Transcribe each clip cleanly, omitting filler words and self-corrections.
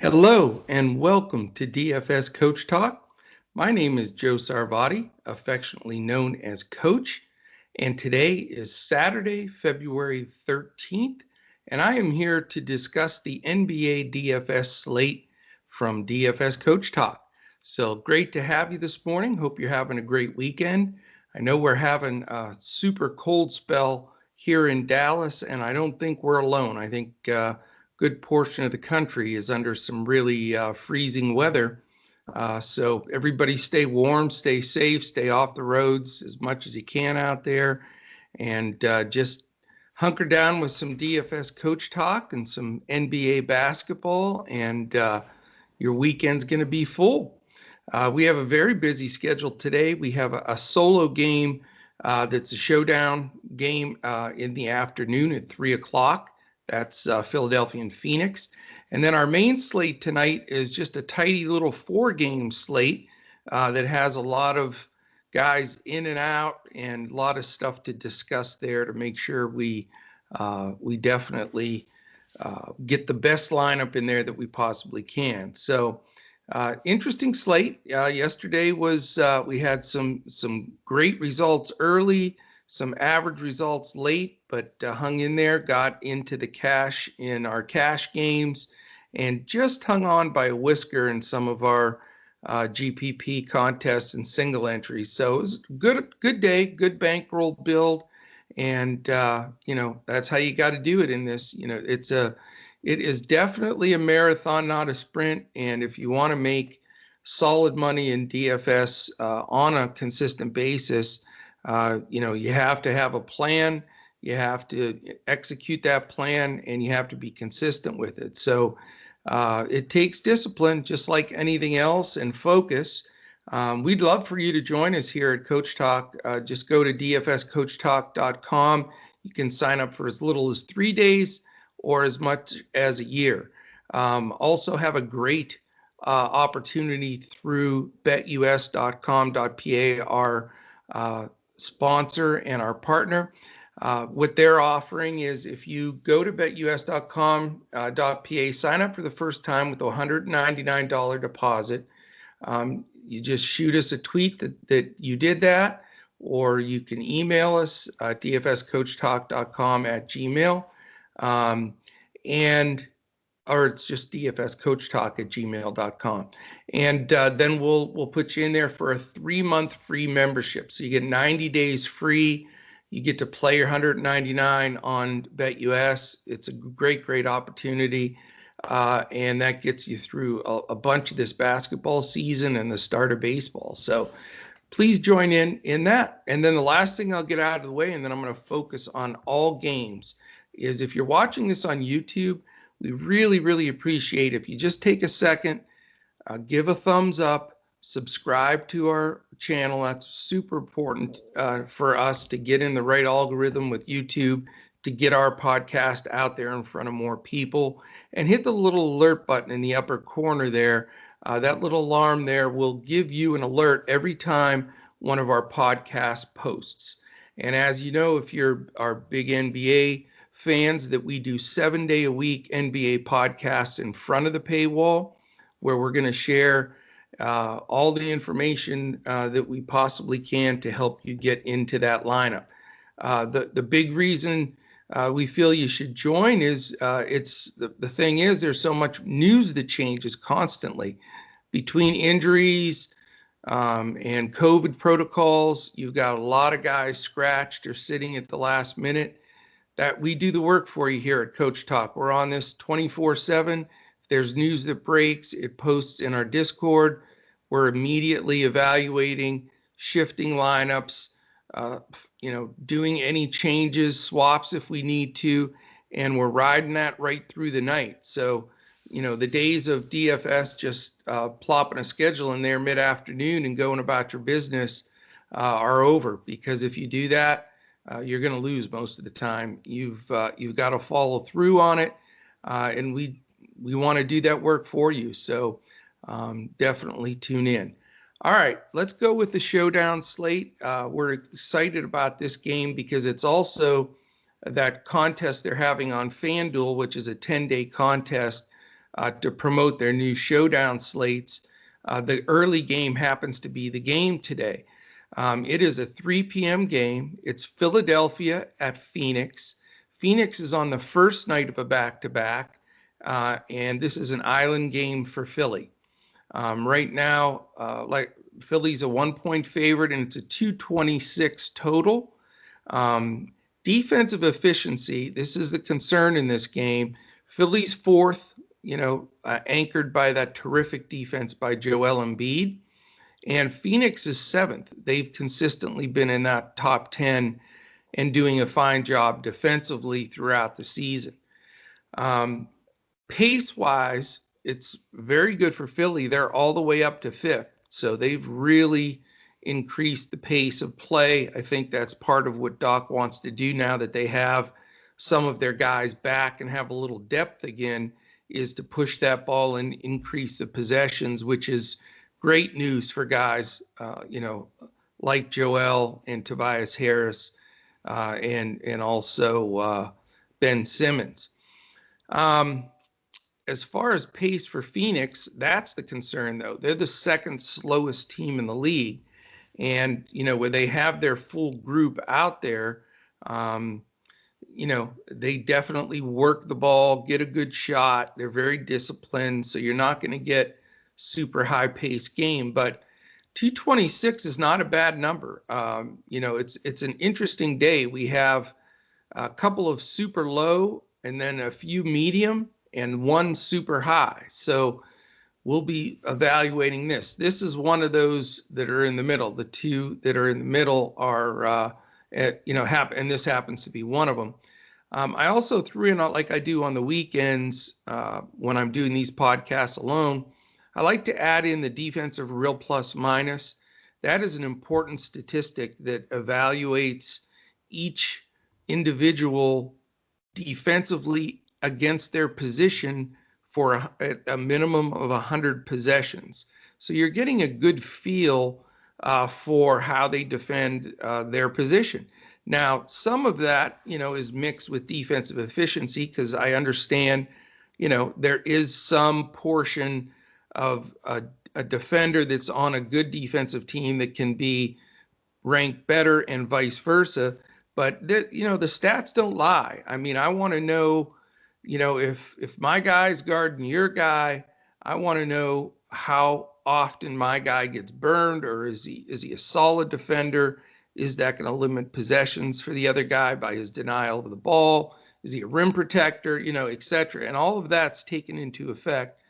Hello and welcome to DFS Coach Talk. My name is Joe Sarvati, affectionately known as Coach, and today is Saturday, February 13th, and I am here to discuss the NBA DFS slate from DFS Coach Talk. So great to have you this morning. Hope you're having a great weekend. I know we're having a super cold spell here in Dallas, and I don't think we're alone. I think good portion of the country is under some really freezing weather. So everybody stay warm, stay safe, stay off the roads as much as you can out there, and just hunker down with some DFS coach talk and some NBA basketball, and your weekend's going to be full. We have a very busy schedule today. We have a solo game that's a showdown game in the afternoon at 3 o'clock. That's Philadelphia and Phoenix. And then our main slate tonight is just a tidy little 4-game slate that has a lot of guys in and out and a lot of stuff to discuss there to make sure we definitely get the best lineup in there that we possibly can. So interesting slate. Yesterday was we had some great results early, some average results late, but hung in there, got into the cash in our cash games, and just hung on by a whisker in some of our GPP contests and single entries. So it was a good day, good bankroll build, and that's how you got to do it in this. It is definitely a marathon, not a sprint. And if you want to make solid money in DFS on a consistent basis, you have to have a plan, you have to execute that plan, and you have to be consistent with it. So it takes discipline, just like anything else, and focus. We'd love for you to join us here at Coach Talk. Just go to dfscoachtalk.com. You can sign up for as little as 3 days or as much as a year. Also have a great opportunity through betus.com.pa, our sponsor and our partner. What they're offering is if you go to betus.com.pa, sign up for the first time with a $199 deposit. You just shoot us a tweet that you did that, or you can email us at dfscoachtalk.com@gmail. Or it's just dfscoachtalk@gmail.com. And then we'll put you in there for a 3-month free membership. So you get 90 days free. You get to play your 199 on BetUS. It's a great opportunity. And that gets you through a bunch of this basketball season and the start of baseball. So please join in that. And then the last thing I'll get out of the way, and then I'm going to focus on all games, is if you're watching this on YouTube, we really appreciate if you just take a second, give a thumbs up, subscribe to our channel. That's super important for us to get in the right algorithm with YouTube, to get our podcast out there in front of more people, and hit the little alert button in the upper corner there. That little alarm there will give you an alert every time one of our podcast posts. And as you know, if you're our big NBA fans, that we do 7-day-a-week NBA podcasts in front of the paywall, where we're going to share all the information that we possibly can to help you get into that lineup. The big reason we feel you should join is the thing is there's so much news that changes constantly between injuries and COVID protocols. You've got a lot of guys scratched or sitting at the last minute. That we do the work for you here at Coach Talk. We're on this 24/7. If there's news that breaks, it posts in our Discord. We're immediately evaluating, shifting lineups, doing any changes, swaps if we need to, and we're riding that right through the night. So, the days of DFS just plopping a schedule in there mid-afternoon and going about your business are over, because if you do that, you're going to lose most of the time. You've got to follow through on it, and we want to do that work for you. So definitely tune in. All right, let's go with the showdown slate. We're excited about this game because it's also that contest they're having on FanDuel, which is a 10-day contest to promote their new showdown slates. The early game happens to be the game today. It is a 3 p.m. game. It's Philadelphia at Phoenix. Phoenix is on the first night of a back-to-back, and this is an island game for Philly. Right now, like Philly's a 1-point favorite, and it's a 226 total. Defensive efficiency, this is the concern in this game. Philly's fourth, anchored by that terrific defense by Joel Embiid. And Phoenix is seventh. They've consistently been in that top 10 and doing a fine job defensively throughout the season. Pace-wise, it's very good for Philly. They're all the way up to fifth. So they've really increased the pace of play. I think that's part of what Doc wants to do now that they have some of their guys back and have a little depth again, is to push that ball and increase the possessions, which is great news for guys, like Joel and Tobias Harris, and also Ben Simmons. As far as pace for Phoenix, that's the concern, though. They're the second slowest team in the league. And, when they have their full group out there, they definitely work the ball, get a good shot. They're very disciplined. So you're not going to get super high paced game, but 226 is not a bad number. It's an interesting day. We have a couple of super low and then a few medium and one super high. So we'll be evaluating this. This is one of those that are in the middle. The two that are in the middle are, and this happens to be one of them. I also threw in, like I do on the weekends when I'm doing these podcasts alone, I like to add in the defensive real plus minus. That is an important statistic that evaluates each individual defensively against their position for a minimum of 100 possessions. So you're getting a good feel for how they defend their position. Now, some of that, is mixed with defensive efficiency, because I understand, there is some portion of a defender that's on a good defensive team that can be ranked better and vice versa. But, the stats don't lie. I mean, I want to know, if my guy's guarding your guy, I want to know how often my guy gets burned, or is he a solid defender? Is that going to limit possessions for the other guy by his denial of the ball? Is he a rim protector, et cetera? And all of that's taken into effect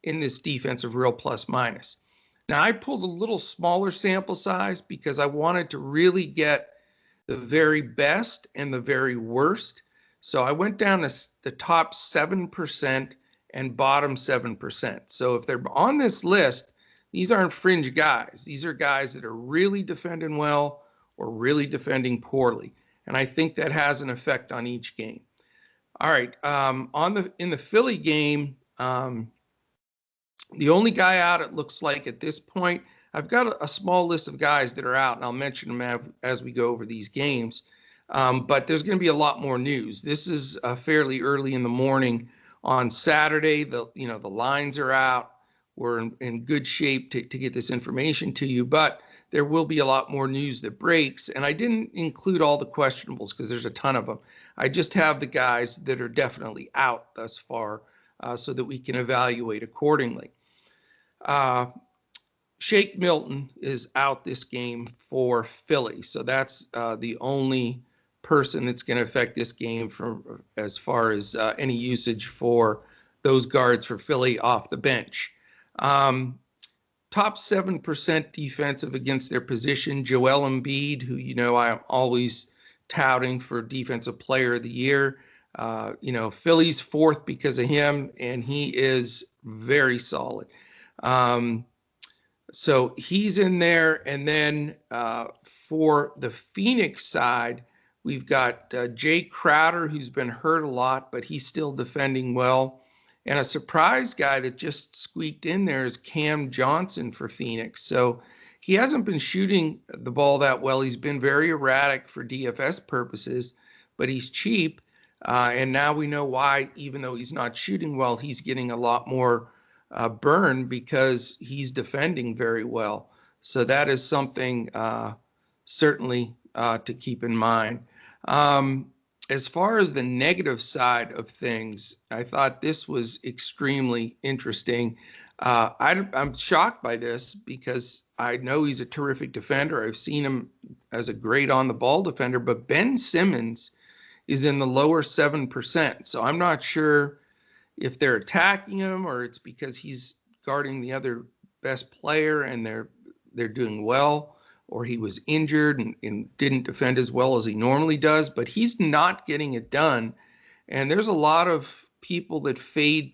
in this defensive real plus minus. Now, I pulled a little smaller sample size because I wanted to really get the very best and the very worst. So I went down to the top 7% and bottom 7%. So if they're on this list, these aren't fringe guys. These are guys that are really defending well or really defending poorly. And I think that has an effect on each game. All right. In the Philly game, the only guy out, it looks like at this point, I've got a small list of guys that are out, and I'll mention them as we go over these games. But there's going to be a lot more news. This is fairly early in the morning on Saturday. The lines are out. We're in good shape to get this information to you, but there will be a lot more news that breaks. And I didn't include all the questionables because there's a ton of them. I just have the guys that are definitely out thus far so that we can evaluate accordingly. Shake Milton is out this game for Philly. So that's the only person that's going to affect this game from as far as any usage for those guards for Philly off the bench. Top 7% defensive against their position. Joel Embiid, who, I'm always touting for Defensive Player of the Year. Philly's fourth because of him, and he is very solid. So he's in there. And then for the Phoenix side, we've got Jay Crowder, who's been hurt a lot, but he's still defending well. And a surprise guy that just squeaked in there is Cam Johnson for Phoenix. So he hasn't been shooting the ball that well. He's been very erratic for DFS purposes, but he's cheap. And now we know why, even though he's not shooting well, he's getting a lot more burn because he's defending very well. So that is something certainly to keep in mind. As far as the negative side of things, I thought this was extremely interesting. I'm shocked by this because I know he's a terrific defender. I've seen him as a great on the ball defender, but Ben Simmons is in the lower 7%. So I'm not sure if they're attacking him or it's because he's guarding the other best player and they're doing well, or he was injured and didn't defend as well as he normally does, but he's not getting it done. And there's a lot of people that fade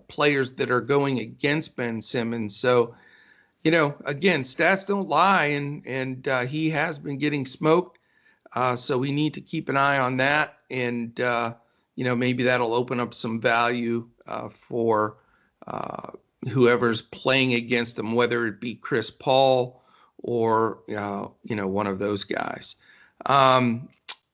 players that are going against Ben Simmons. So, again, stats don't lie, and he has been getting smoked. So we need to keep an eye on that, and maybe that'll open up some value for whoever's playing against them, whether it be Chris Paul or one of those guys.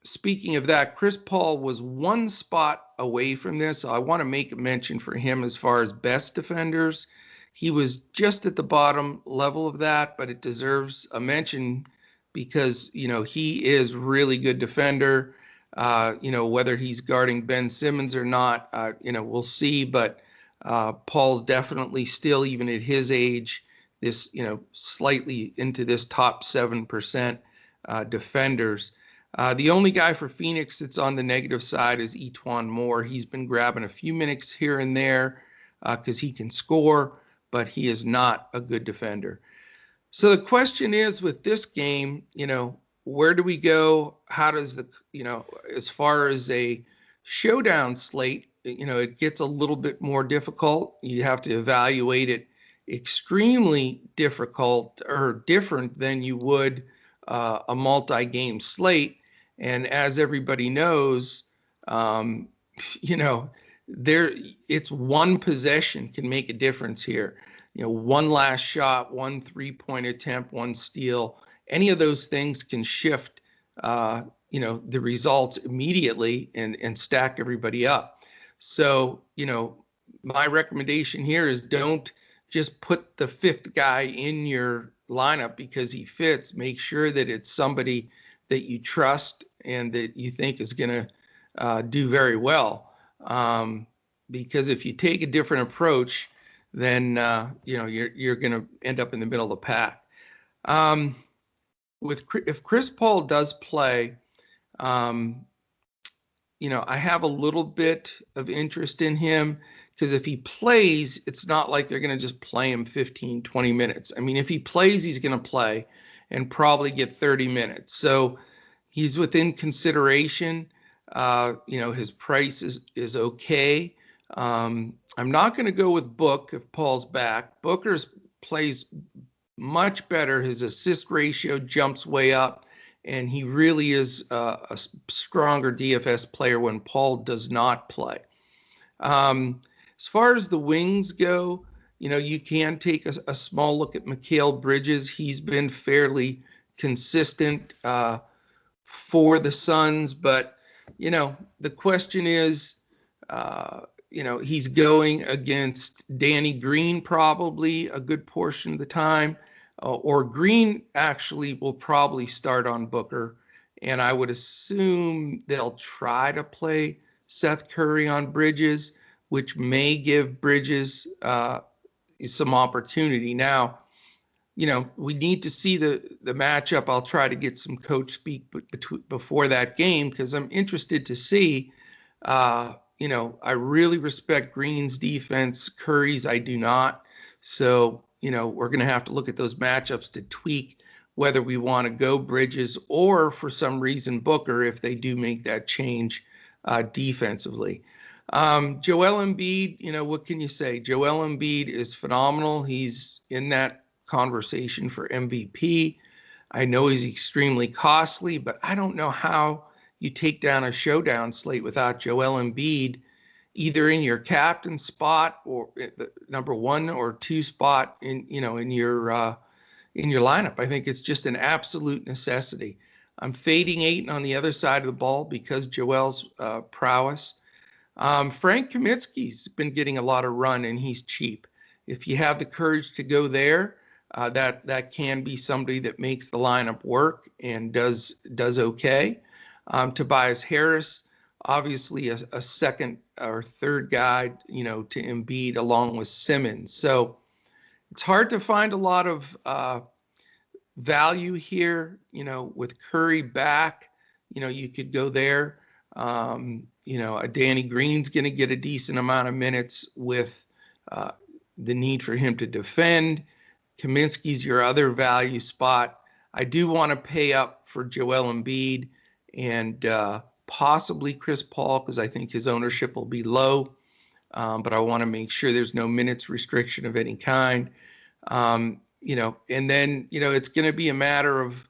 Speaking of that, Chris Paul was one spot away from this. So I want to make a mention for him as far as best defenders. He was just at the bottom level of that, but it deserves a mention because, he is really good defender. Whether he's guarding Ben Simmons or not, we'll see. But Paul's definitely still, even at his age, this, slightly into this top 7% defenders. The only guy for Phoenix that's on the negative side is Etuan Moore. He's been grabbing a few minutes here and there because he can score, but he is not a good defender. So the question is with this game, where do we go? How does as far as a showdown slate, it gets a little bit more difficult. You have to evaluate it extremely difficult or different than you would a multi-game slate. And as everybody knows, it's one possession can make a difference here. One last shot, one 3-point attempt, one steal, any of those things can shift, the results immediately and stack everybody up. So, my recommendation here is don't just put the fifth guy in your lineup because he fits. Make sure that it's somebody that you trust and that you think is going to do very well. Because if you take a different approach, then you're going to end up in the middle of the pack. If Chris Paul does play, I have a little bit of interest in him because if he plays, it's not like they're going to just play him 15, 20 minutes. I mean, if he plays, he's going to play and probably get 30 minutes. So he's within consideration. His price is okay. I'm not going to go with Book if Paul's back. Booker's plays much better. His assist ratio jumps way up, and he really is a stronger DFS player when Paul does not play. As far as the wings go, you can take a small look at Mikal Bridges. He's been fairly consistent for the Suns, but, the question is, he's going against Danny Green probably a good portion of the time, or Green actually will probably start on Booker, and I would assume they'll try to play Seth Curry on Bridges, which may give Bridges some opportunity. Now, we need to see the matchup. I'll try to get some coach speak before that game because I'm interested to see. I really respect Green's defense. Curry's I do not. So, we're going to have to look at those matchups to tweak whether we want to go Bridges or for some reason Booker if they do make that change defensively. Joel Embiid, what can you say? Joel Embiid is phenomenal. He's in that conversation for MVP. I know he's extremely costly, but I don't know how you take down a showdown slate without Joel Embiid, either in your captain spot or the number 1 or 2 spot in your lineup. I think it's just an absolute necessity. I'm fading Ayton on the other side of the ball because Joel's prowess. Frank Kaminsky's been getting a lot of run, and he's cheap. If you have the courage to go there, that can be somebody that makes the lineup work and does okay. Tobias Harris, obviously a second or third guy, to Embiid along with Simmons. So it's hard to find a lot of value here, with Curry back, you could go there. A Danny Green's going to get a decent amount of minutes with the need for him to defend. Kaminsky's your other value spot. I do want to pay up for Joel Embiid and possibly Chris Paul because I think his ownership will be low, but I want to make sure there's no minutes restriction of any kind. And then, it's going to be a matter of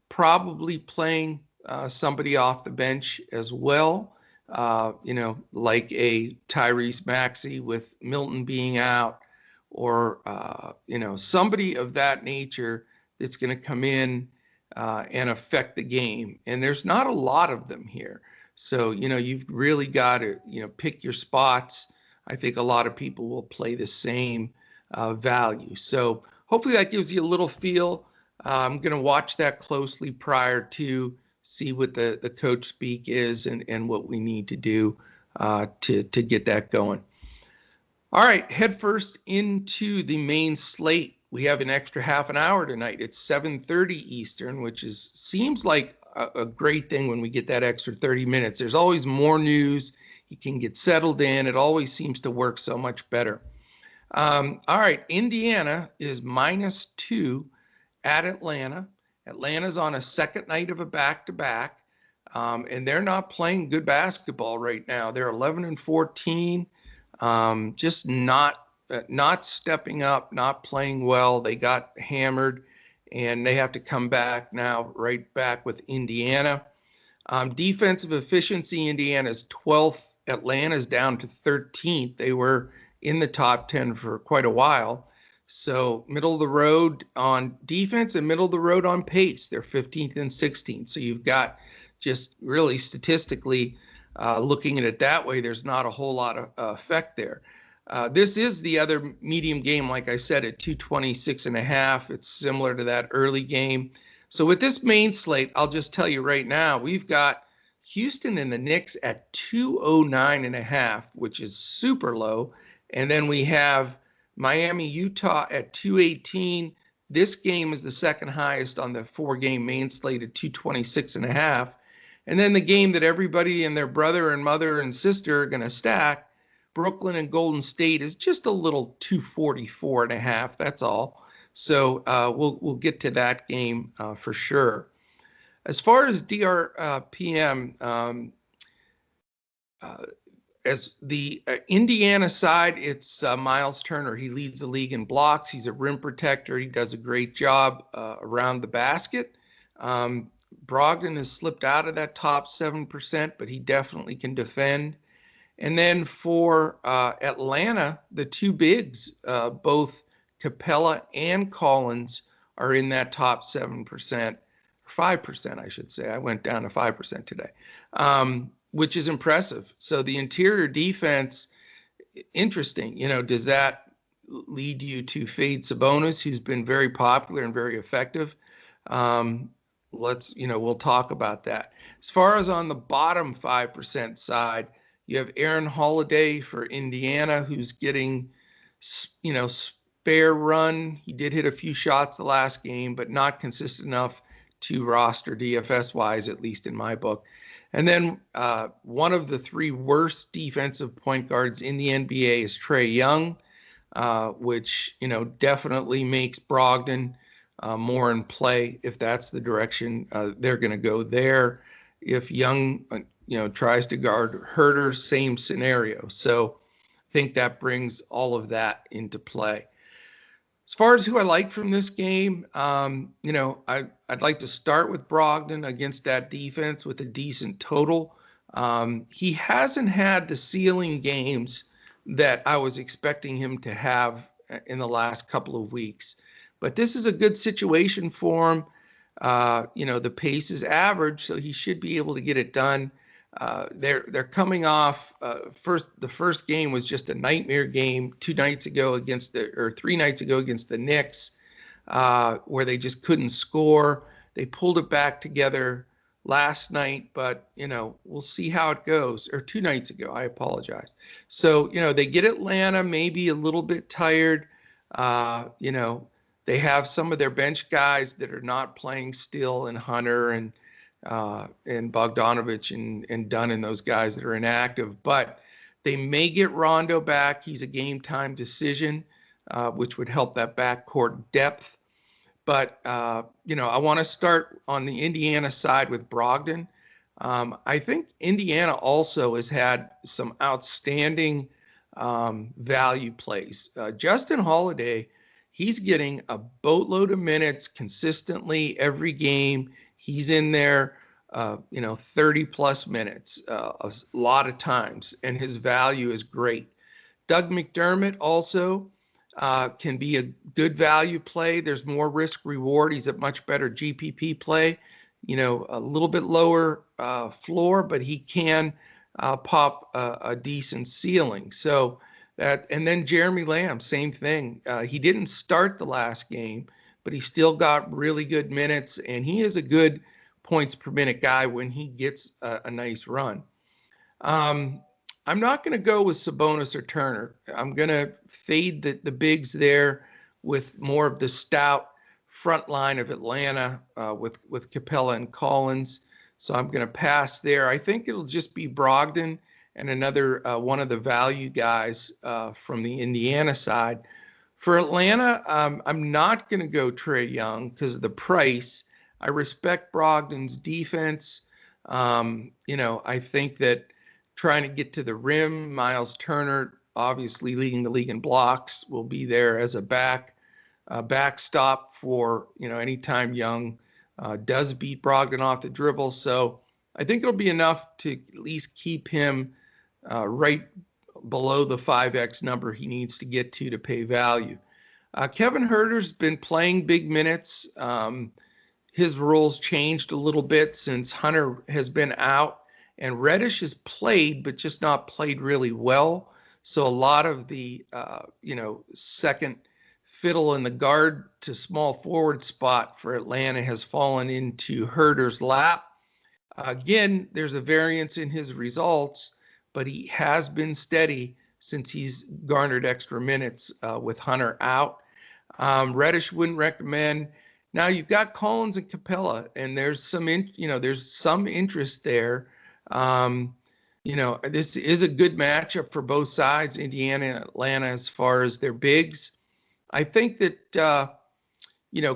probably playing somebody off the bench as well, like a Tyrese Maxey with Milton being out, or, somebody of that nature that's going to come in and affect the game. And there's not a lot of them here. So, you've really got to, pick your spots. I think a lot of people will play the same value. So hopefully that gives you a little feel. I'm going to watch that closely prior to see what the coach speak is and what we need to do to get that going. All right, head first into the main slate. We have an extra half an hour tonight. It's 7:30 Eastern, which seems like a great thing when we get that extra 30 minutes. There's always more news. You can get settled in. It always seems to work so much better. All right, Indiana is -2 at Atlanta. Atlanta's on a second night of a back-to-back, and they're not playing good basketball right now. They're 11-14, just not stepping up, not playing well. They got hammered, and they have to come back now, right back with Indiana. Defensive efficiency, Indiana's 12th. Atlanta's down to 13th. They were in the top 10 for quite a while. So middle of the road on defense and middle of the road on pace. They're 15th and 16th. So you've got just really statistically looking at it that way, there's not a whole lot of effect there. This is the other medium game, like I said, at 226.5. It's similar to that early game. So with this main slate, I'll just tell you right now, we've got Houston and the Knicks at 209.5, which is super low. And then we have Miami, Utah at 218. This game is the second highest on the 4-game main slate at 226.5. And then the game that everybody and their brother and mother and sister are going to stack, Brooklyn and Golden State, is just a little 244.5. That's all. So we'll get to that game for sure. As far as DRPM, as the Indiana side, it's Miles Turner. He leads the league in blocks. He's a rim protector. He does a great job around the basket. Brogdon has slipped out of that top 7%, but he definitely can defend. And then for Atlanta, the two bigs, both Capella and Collins, are in that top 7%, 5%, I should say. I went down to 5% today, which is impressive. So the interior defense, interesting. Does that lead you to fade Sabonis, who's been very popular and very effective? We'll talk about that. As far as on the bottom 5% side, you have Aaron Holiday for Indiana, who's getting, spare run. He did hit a few shots the last game, but not consistent enough to roster DFS-wise, at least in my book. And then one of the three worst defensive point guards in the NBA is Trae Young, which, definitely makes Brogdon more in play if that's the direction they're going to go there. If Young, tries to guard Herter, same scenario. So I think that brings all of that into play. As far as who I like from this game, I'd like to start with Brogdon against that defense with a decent total. He hasn't had the ceiling games that I was expecting him to have in the last couple of weeks. But this is a good situation for him. The pace is average, so he should be able to get it done. They're coming off the first game was just a nightmare game 2 nights ago or 3 nights ago against the Knicks, where they just couldn't score. They pulled it back together last night, but we'll see how it goes. Or 2 nights ago, I apologize. So they get Atlanta maybe a little bit tired. They have some of their bench guys that are not playing still, and Hunter and Bogdanovich and Dunn and those guys that are inactive. But they may get Rondo back. He's a game time decision, which would help that backcourt depth. But, I want to start on the Indiana side with Brogdon. I think Indiana also has had some outstanding value plays. Justin Holiday, he's getting a boatload of minutes consistently every game. He's in there, 30 plus minutes a lot of times, and his value is great. Doug McDermott also can be a good value play. There's more risk reward. He's a much better GPP play, a little bit lower floor, but he can pop a decent ceiling. So and then Jeremy Lamb, same thing. He didn't start the last game, but he still got really good minutes, and he is a good points per minute guy when he gets a nice run. I'm not going to go with Sabonis or Turner. I'm going to fade the bigs there with more of the stout front line of Atlanta with Capella and Collins. So I'm going to pass there. I think it'll just be Brogdon and another one of the value guys from the Indiana side. For Atlanta, I'm not going to go Trae Young because of the price. I respect Brogdon's defense. I think that trying to get to the rim, Miles Turner, obviously leading the league in blocks, will be there as a backstop for, anytime Young does beat Brogdon off the dribble. So I think it'll be enough to at least keep him right below the 5X number he needs to get to pay value. Kevin Huerter's been playing big minutes. His role's changed a little bit since Hunter has been out. And Reddish has played, but just not played really well. So a lot of the, second fiddle in the guard to small forward spot for Atlanta has fallen into Huerter's lap. Again, there's a variance in his results, but he has been steady since he's garnered extra minutes with Hunter out. Reddish wouldn't recommend. Now you've got Collins and Capella, and there's some interest there. This is a good matchup for both sides, Indiana and Atlanta, as far as their bigs. I think that,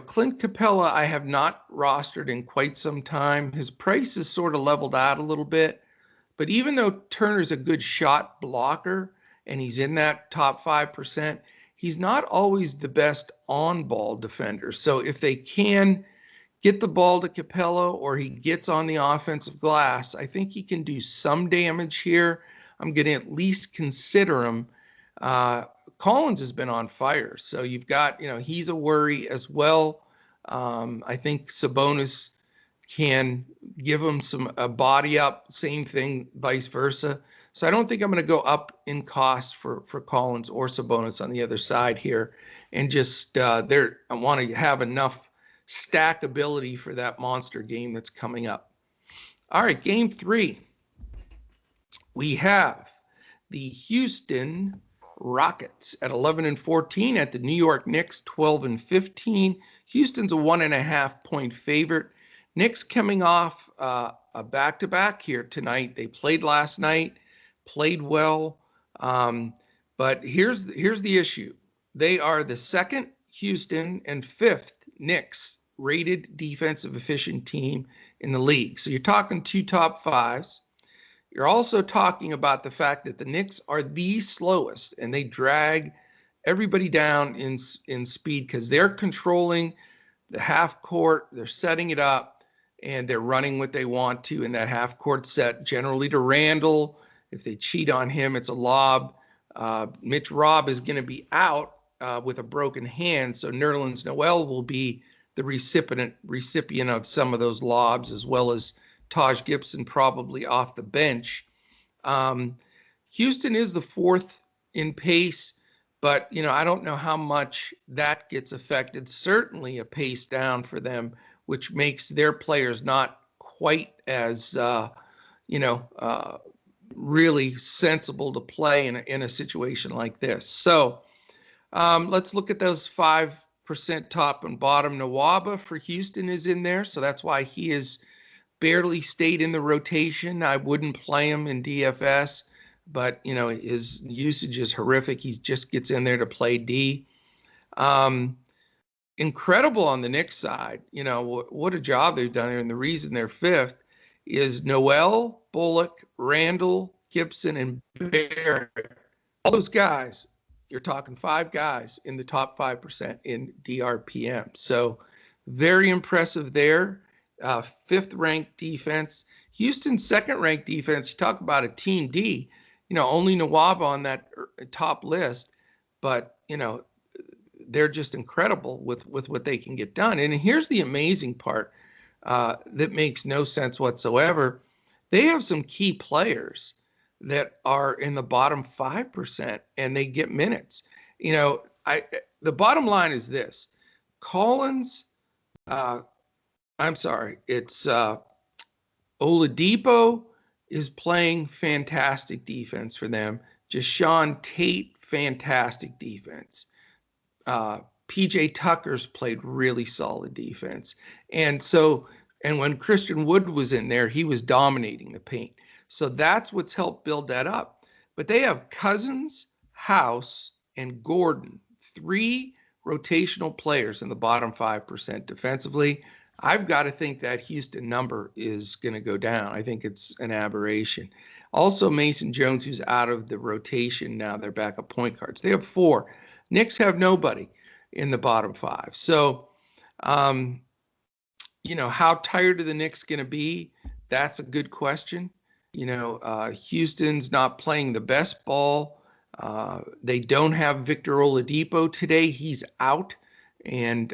Clint Capella, I have not rostered in quite some time. His price is sort of leveled out a little bit, but even though Turner's a good shot blocker and he's in that top 5%, he's not always the best on-ball defender. So if they can get the ball to Capella or he gets on the offensive glass, I think he can do some damage here. I'm going to at least consider him. Collins has been on fire. So you've got, he's a worry as well. I think Sabonis can give him a body up, same thing, vice versa. So I don't think I'm going to go up in cost for Collins or Sabonis on the other side here. And just I want to have enough stackability for that monster game that's coming up. All right, game 3. We have the Houston Rockets at 11-14 at the New York Knicks 12-15. Houston's a 1.5 point favorite. Knicks coming off a back-to-back here tonight. They played last night, played well, but here's the issue. They are the second Houston and fifth Knicks rated defensive efficient team in the league. So you're talking 2 top 5s. You're also talking about the fact that the Knicks are the slowest and they drag everybody down in speed because they're controlling the half court, they're setting it up, and they're running what they want to in that half court set, generally to Randall. If they cheat on him, it's a lob. Mitch Robb is going to be out with a broken hand, so Nerlens Noel will be the recipient of some of those lobs, as well as Taj Gibson probably off the bench. Houston is the fourth in pace, but I don't know how much that gets affected. Certainly a pace down for them, which makes their players not quite as really sensible to play in a situation like this. So let's look at those 5% top and bottom. Nawaba for Houston is in there, so that's why he has barely stayed in the rotation. I wouldn't play him in DFS, but his usage is horrific. He just gets in there to play D. Incredible on the Knicks side. What a job they've done here, and the reason they're fifth is Noel, Bullock, Randall, Gibson, and Barrett. All those guys, you're talking 5 guys in the top 5% in DRPM. So very impressive there. Fifth ranked defense. Houston's second ranked defense, you talk about a team D, only Nawab on that top list, but they're just incredible with what they can get done. And here's the amazing part that makes no sense whatsoever. They have some key players that are in the bottom 5% and they get minutes. The bottom line is this: Collins, it's Oladipo is playing fantastic defense for them. Jashawn Tate, fantastic defense. PJ Tucker's played really solid defense. And when Christian Wood was in there, he was dominating the paint. So that's what's helped build that up. But they have Cousins, House, and Gordon, 3 rotational players in the bottom 5% defensively. I've got to think that Houston number is going to go down. I think it's an aberration. Also, Mason Jones, who's out of the rotation now, they're backup point guards. They have 4. Knicks have nobody in the bottom 5. So, how tired are the Knicks going to be? That's a good question. Houston's not playing the best ball. They don't have Victor Oladipo today. He's out. And,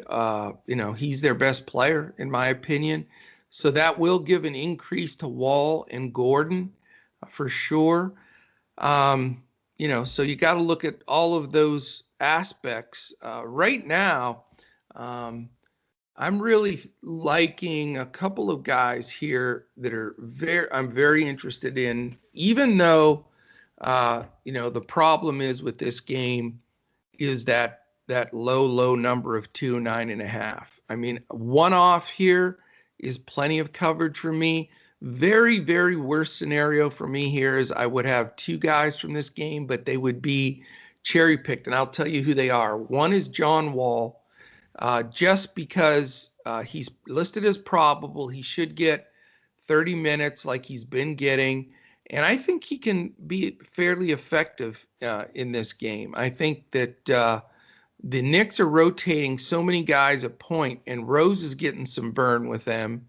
he's their best player, in my opinion. So that will give an increase to Wall and Gordon for sure. So you got to look at all of those aspects. Right now, I'm really liking a couple of guys here that I'm very interested in, even though, the problem is with this game is that low number of 9.5. I mean, one off here is plenty of coverage for me. Very, very worst scenario for me here is I would have 2 guys from this game, but they would be cherry picked, and I'll tell you who they are. One is John Wall, just because he's listed as probable. He should get 30 minutes like he's been getting, and I think he can be fairly effective in this game. I think that the Knicks are rotating so many guys at point, and Rose is getting some burn with them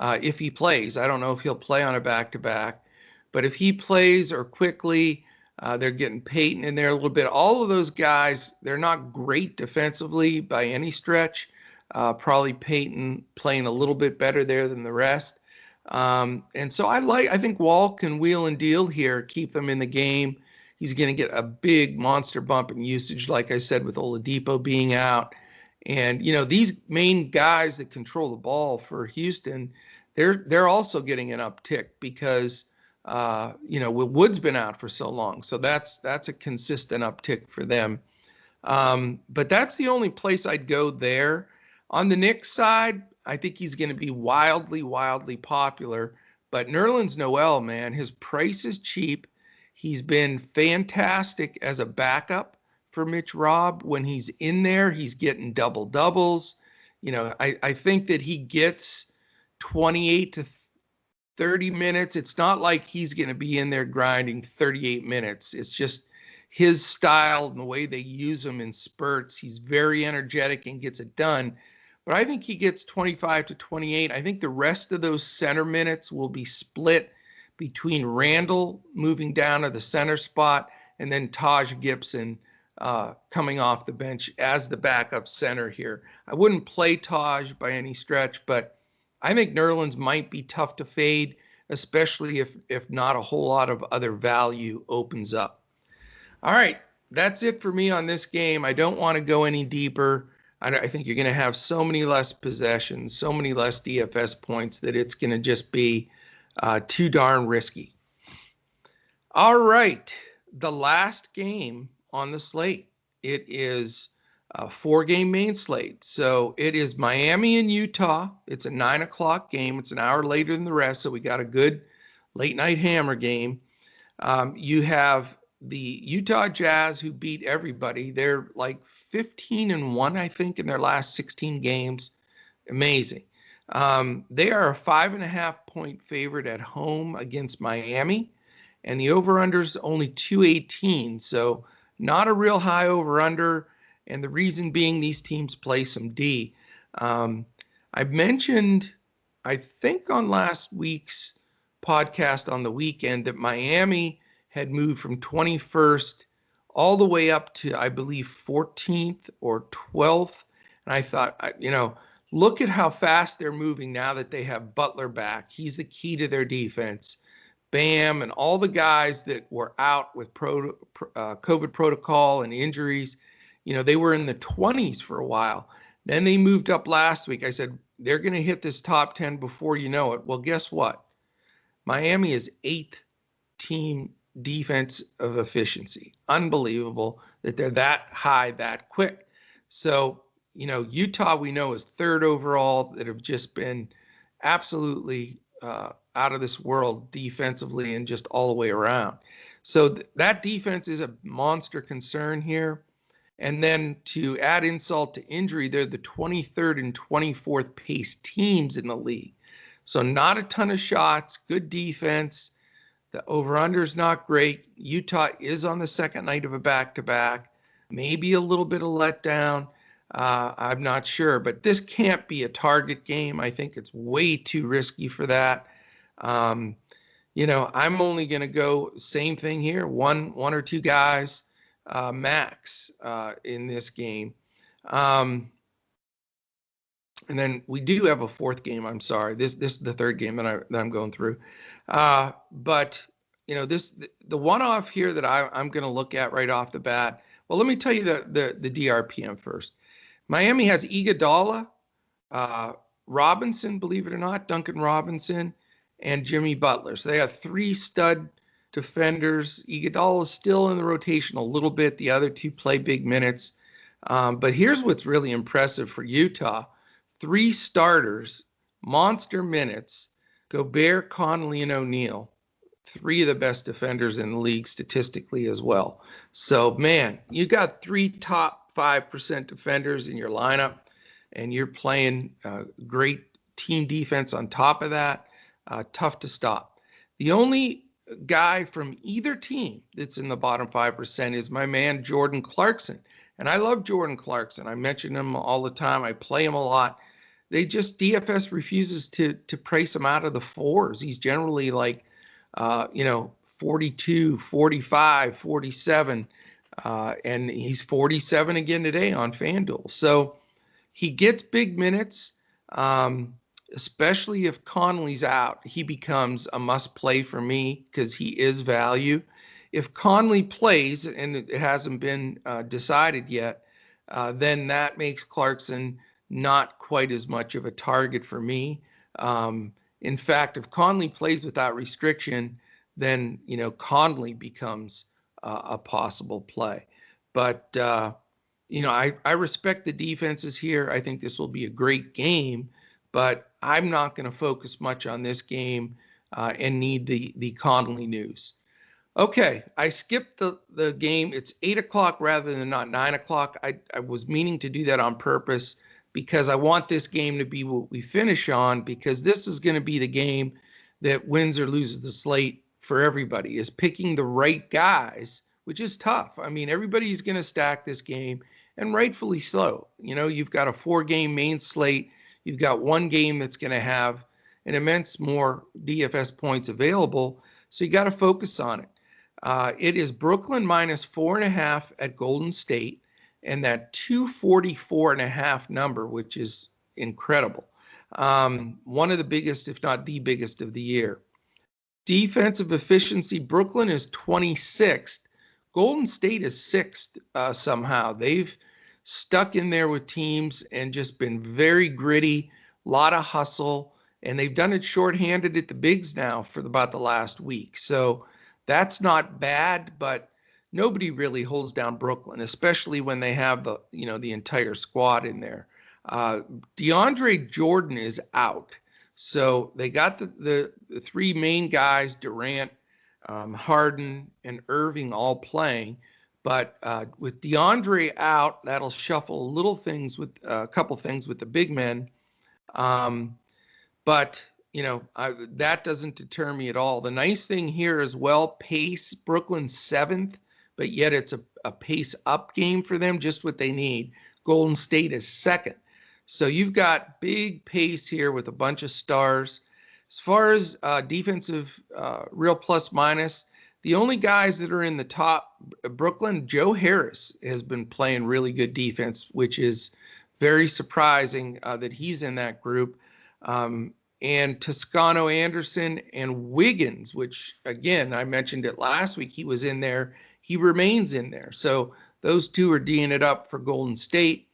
if he plays. I don't know if he'll play on a back-to-back, but if he plays or quickly, they're getting Peyton in there a little bit. All of those guys, they're not great defensively by any stretch. Probably Peyton playing a little bit better there than the rest. And so I think Wall can wheel and deal here, keep them in the game. He's going to get a big monster bump in usage, like I said, with Oladipo being out. And, these main guys that control the ball for Houston, they're also getting an uptick because, Wood's been out for so long. So that's a consistent uptick for them. But that's the only place I'd go there. On the Knicks side, I think he's going to be wildly, wildly popular. But Nerlens Noel, man, his price is cheap. He's been fantastic as a backup for Mitch Robb. When he's in there, he's getting double-doubles. I think that he gets 28 to 30 minutes. It's not like he's going to be in there grinding 38 minutes. It's just his style and the way they use him in spurts. He's very energetic and gets it done. But I think he gets 25 to 28. I think the rest of those center minutes will be split between Randall moving down to the center spot and then Taj Gibson coming off the bench as the backup center here. I wouldn't play Taj by any stretch, but I think Nerlens might be tough to fade, especially if not a whole lot of other value opens up. All right, that's it for me on this game. I don't want to go any deeper. I think you're going to have so many less possessions, so many less DFS points that it's going to just be too darn risky. All right, the last game on the slate. It is a 4-game main slate. So it is Miami and Utah. It's a 9 o'clock game. It's an hour later than the rest, so we got a good late night hammer game. You have the Utah Jazz, who beat everybody. They're like 15-1, I think, in their last 16 games. Amazing. They are a 5.5-point favorite at home against Miami, and the over-under's only 218. So not a real high over-under, and the reason being these teams play some D. I mentioned, I think on last week's podcast on the weekend, that Miami had moved from 21st all the way up to, I believe, 14th or 12th. And I thought, look at how fast they're moving now that they have Butler back. He's the key to their defense. Bam, and all the guys that were out with COVID protocol and injuries, they were in the 20s for a while. Then they moved up last week. I said, they're going to hit this top 10 before you know it. Well, guess what? Miami is 8th team defense of efficiency. Unbelievable that they're that high that quick. So, Utah, we know, is 3rd overall, that have just been absolutely out of this world defensively and just all the way around. So that defense is a monster concern here. And then to add insult to injury, they're the 23rd and 24th pace teams in the league. So not a ton of shots, good defense. The over-under is not great. Utah is on the second night of a back-to-back. Maybe a little bit of letdown. I'm not sure. But this can't be a target game. I think it's way too risky for that. I'm only going to go same thing here. One or two guys max in this game. And then we do have a 4th game. I'm sorry. This is the 3rd game that I'm going through. But the one-off here that I'm going to look at right off the bat. Well, let me tell you the DRPM first. Miami has Iguodala, Robinson, believe it or not, Duncan Robinson, and Jimmy Butler. So they have 3 stud defenders. Iguodala is still in the rotation a little bit. The other 2 play big minutes. But here's what's really impressive for Utah. 3 starters, monster minutes, Gobert, Conley, and O'Neal. 3 of the best defenders in the league statistically as well. So, man, you got 3 top 5% defenders in your lineup, and you're playing great team defense on top of that. Tough to stop. The only guy from either team that's in the bottom 5% is my man Jordan Clarkson. And I love Jordan Clarkson. I mention him all the time. I play him a lot. DFS refuses to price him out of the 4s. He's generally like, 42, 45, 47. And he's 47 again today on FanDuel. So he gets big minutes, especially if Conley's out. He becomes a must play for me because he is value. If Conley plays, and it hasn't been decided yet, then that makes Clarkson not quite as much of a target for me. In fact, if Conley plays without restriction, then, Conley becomes a possible play. But, I respect the defenses here. I think this will be a great game, but I'm not going to focus much on this game and need the Conley news. Okay, I skipped the game. It's 8 o'clock rather than not 9 o'clock. I was meaning to do that on purpose because I want this game to be what we finish on, because this is going to be the game that wins or loses the slate for everybody, is picking the right guys, which is tough. I mean, everybody's going to stack this game, and rightfully so. You've got a 4-game main slate. You've got 1 game that's going to have an immense more DFS points available, so you got to focus on it. It is Brooklyn minus 4.5 at Golden State, and that 244.5 number, which is incredible. One of the biggest, if not the biggest of the year. Defensive efficiency, Brooklyn is 26th. Golden State is 6th somehow. They've stuck in there with teams and just been very gritty, a lot of hustle, and they've done it shorthanded at the bigs now for about the last week. So that's not bad, but nobody really holds down Brooklyn, especially when they have the entire squad in there. DeAndre Jordan is out. So they got the three main guys, Durant, Harden, and Irving all playing. But with DeAndre out, that'll shuffle a couple things with the big men. But that doesn't deter me at all. The nice thing here as well, pace, Brooklyn 7th, but yet it's a pace up game for them, just what they need. Golden State is 2nd. So you've got big pace here with a bunch of stars. As far as defensive real plus minus, the only guys that are in the top, Brooklyn, Joe Harris has been playing really good defense, which is very surprising that he's in that group. And Toscano Anderson and Wiggins, which, again, I mentioned it last week, he was in there. He remains in there. So those two are D'ing it up for Golden State.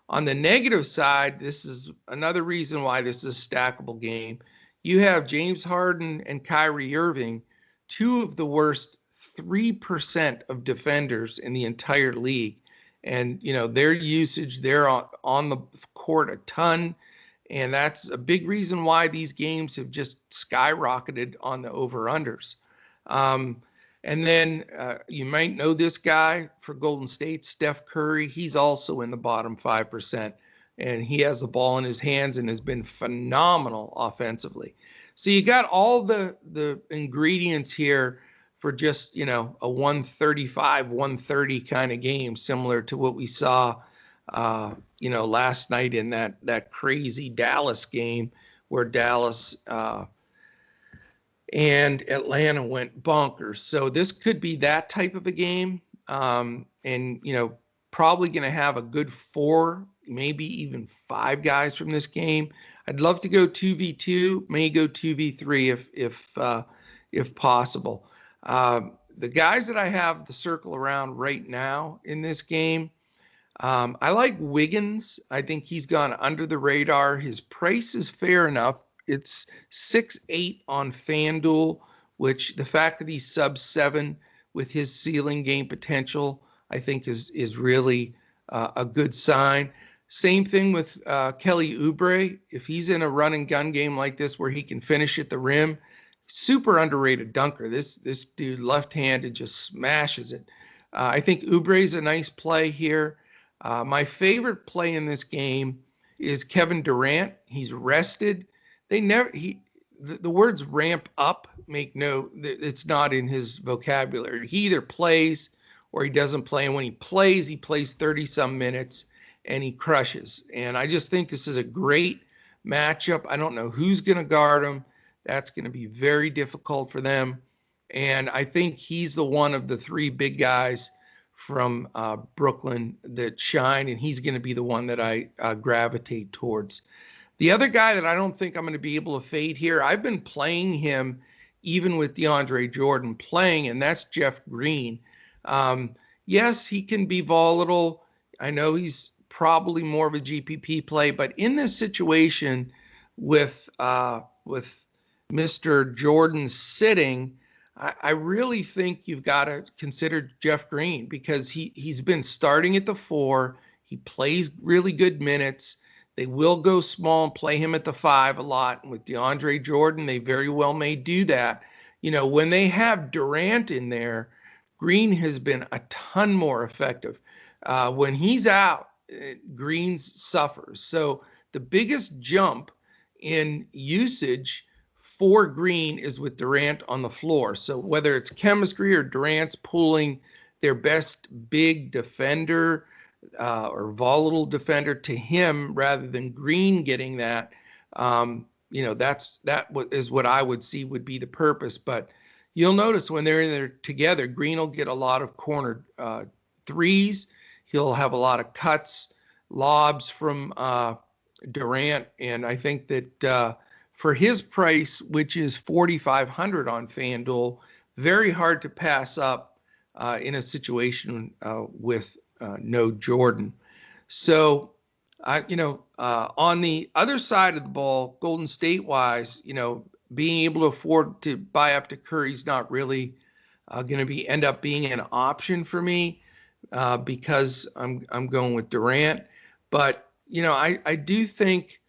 On the negative side, this is another reason why this is a stackable game. You have James Harden and Kyrie Irving, two of the worst 3% of defenders in the entire league. And, their usage, they're on the court a ton. And that's a big reason why these games have just skyrocketed on the over-unders. And then you might know this guy for Golden State, Steph Curry. He's also in the bottom 5%, and he has the ball in his hands and has been phenomenal offensively. So you got all the ingredients here for just, a 135, 130 kind of game, similar to what we saw, last night in that crazy Dallas game where Dallas and Atlanta went bonkers. So this could be that type of a game. And, probably going to have a good 4, maybe even 5 guys from this game. I'd love to go 2v2, may go 2v3 if possible. The guys that I have the circle around right now in this game, I like Wiggins. I think he's gone under the radar. His price is fair enough. It's 6.8 on FanDuel, which the fact that he's sub 7 with his ceiling game potential, I think is really a good sign. Same thing with Kelly Oubre. If he's in a run and gun game like this where he can finish at the rim, super underrated dunker. This dude left-handed just smashes it. I think Oubre's a nice play here. My favorite play in this game is Kevin Durant. He's rested. The words ramp up it's not in his vocabulary. He either plays or he doesn't play. And when he plays 30 some minutes and he crushes. And I just think this is a great matchup. I don't know who's going to guard him. That's going to be very difficult for them. And I think he's the one of the 3 big guys from Brooklyn that shine. And he's going to be the one that I gravitate towards. The other guy that I don't think I'm going to be able to fade here, I've been playing him even with DeAndre Jordan playing, and that's Jeff Green. Yes, he can be volatile. I know he's probably more of a GPP play, but in this situation with Mr. Jordan sitting, I really think you've got to consider Jeff Green because he's been starting at the 4. He plays really good minutes. They will go small and play him at the 5 a lot. And with DeAndre Jordan, they very well may do that. When they have Durant in there, Green has been a ton more effective. When he's out, Green suffers. So the biggest jump in usage for Green is with Durant on the floor. So whether it's chemistry or Durant's pulling their best big defender or volatile defender to him rather than Green getting that, that is what I would see would be the purpose. But you'll notice when they're in there together, Green will get a lot of corner threes. He'll have a lot of cuts, lobs from Durant. And I think that for his price, which is 4,500 on FanDuel, very hard to pass up in a situation with no Jordan. So, on the other side of the ball, Golden State wise, being able to afford to buy up to Curry's not really going to end up being an option for me because I'm going with Durant. But I do think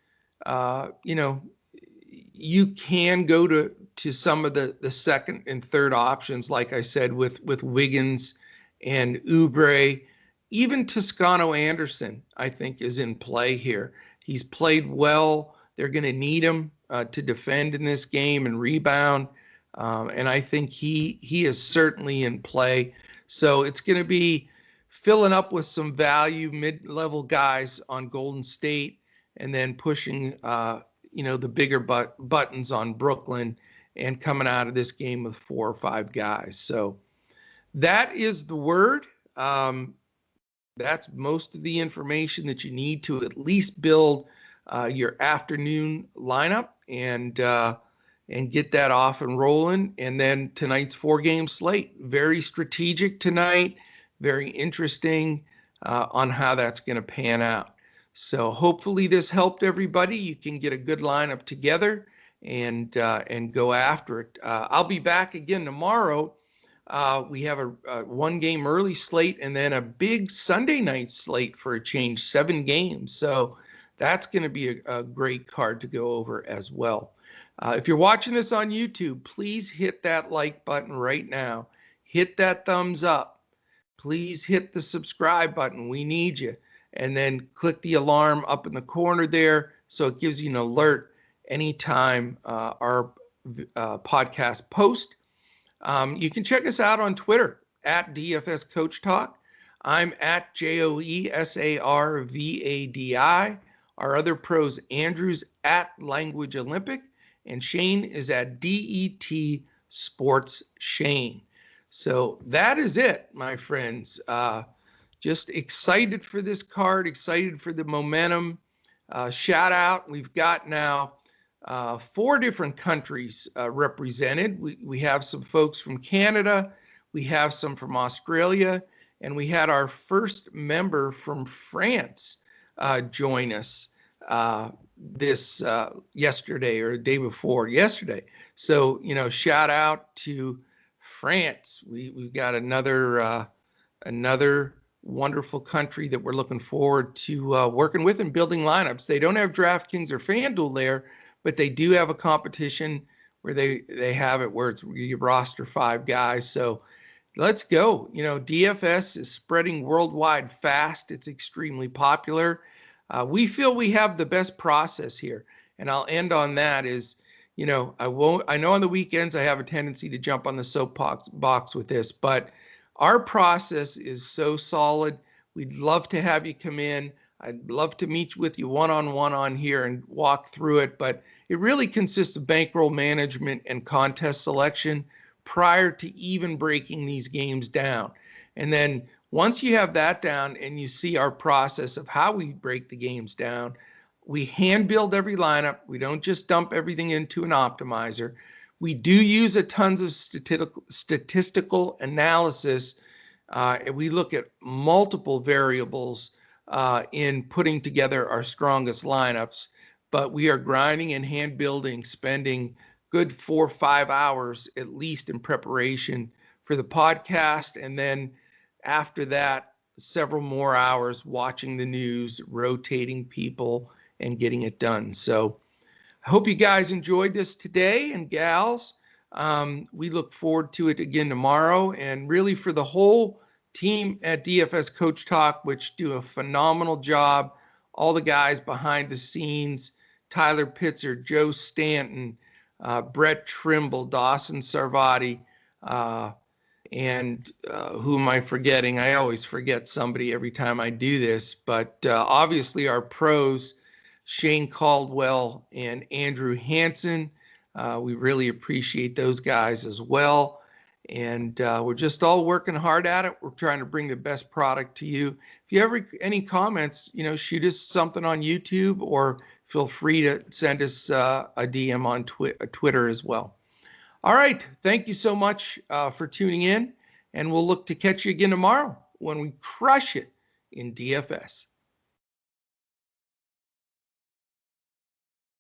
you can go to some of the second and third options, like I said, with Wiggins and Oubre. Even Toscano Anderson, I think, is in play here. He's played well. They're going to need him to defend in this game and rebound. And I think he is certainly in play. So it's going to be filling up with some value mid-level guys on Golden State and then pushing, the bigger buttons on Brooklyn and coming out of this game with 4 or 5 guys. So that is the word. That's most of the information that you need to at least build your afternoon lineup and get that off and rolling. And then tonight's 4-game slate, very strategic tonight, very interesting on how that's going to pan out. So hopefully this helped everybody. You can get a good lineup together and go after it. I'll be back again tomorrow. We have a 1-game early slate and then a big Sunday night slate for a change, 7 games. So that's going to be a great card to go over as well. If you're watching this on YouTube, please hit that like button right now. Hit that thumbs up. Please hit the subscribe button. We need you. And then click the alarm up in the corner there so it gives you an alert anytime our podcast post. You can check us out on Twitter at DFS CoachTalk. I'm at JoeSarvadi. Our other pros, Andrew's at Language Olympic, and Shane is at DET Sports Shane. So that is it, my friends. Just excited for this card, excited for the momentum. Shout out. We've got now 4 different countries represented. We have some folks from Canada, we have some from Australia, and we had our first member from France join us this yesterday or the day before yesterday. So, shout out to France. We've got another wonderful country that we're looking forward to working with and building lineups. They don't have DraftKings or FanDuel there, but they do have a competition where they have it where it's you roster 5 guys. So let's go. DFS is spreading worldwide fast. It's extremely popular. We feel we have the best process here. And I'll end on that is, I know on the weekends I have a tendency to jump on the soapbox with this, but our process is so solid. We'd love to have you come in. I'd love to meet with you one-on-one on here and walk through it, but it really consists of bankroll management and contest selection prior to even breaking these games down. And then once you have that down and you see our process of how we break the games down, we hand build every lineup. We don't just dump everything into an optimizer. We do use a tons of statistical analysis. We look at multiple variables in putting together our strongest lineups, but we are grinding and hand building, spending good 4 or 5 hours at least in preparation for the podcast. And then after that, several more hours watching the news, rotating people, and getting it done. So I hope you guys enjoyed this today, and gals. We look forward to it again tomorrow. And really for the whole team at DFS Coach Talk, which do a phenomenal job, all the guys behind the scenes, Tyler Pitzer, Joe Stanton, Brett Trimble, Dawson Sarvadi, and who am I forgetting? I always forget somebody every time I do this, but obviously our pros, Shane Caldwell and Andrew Hansen. We really appreciate those guys as well. And we're just all working hard at it. We're trying to bring the best product to you. If you ever any comments, shoot us something on YouTube, or feel free to send us a DM on Twitter as well. All right. Thank you so much for tuning in. And we'll look to catch you again tomorrow when we crush it in DFS.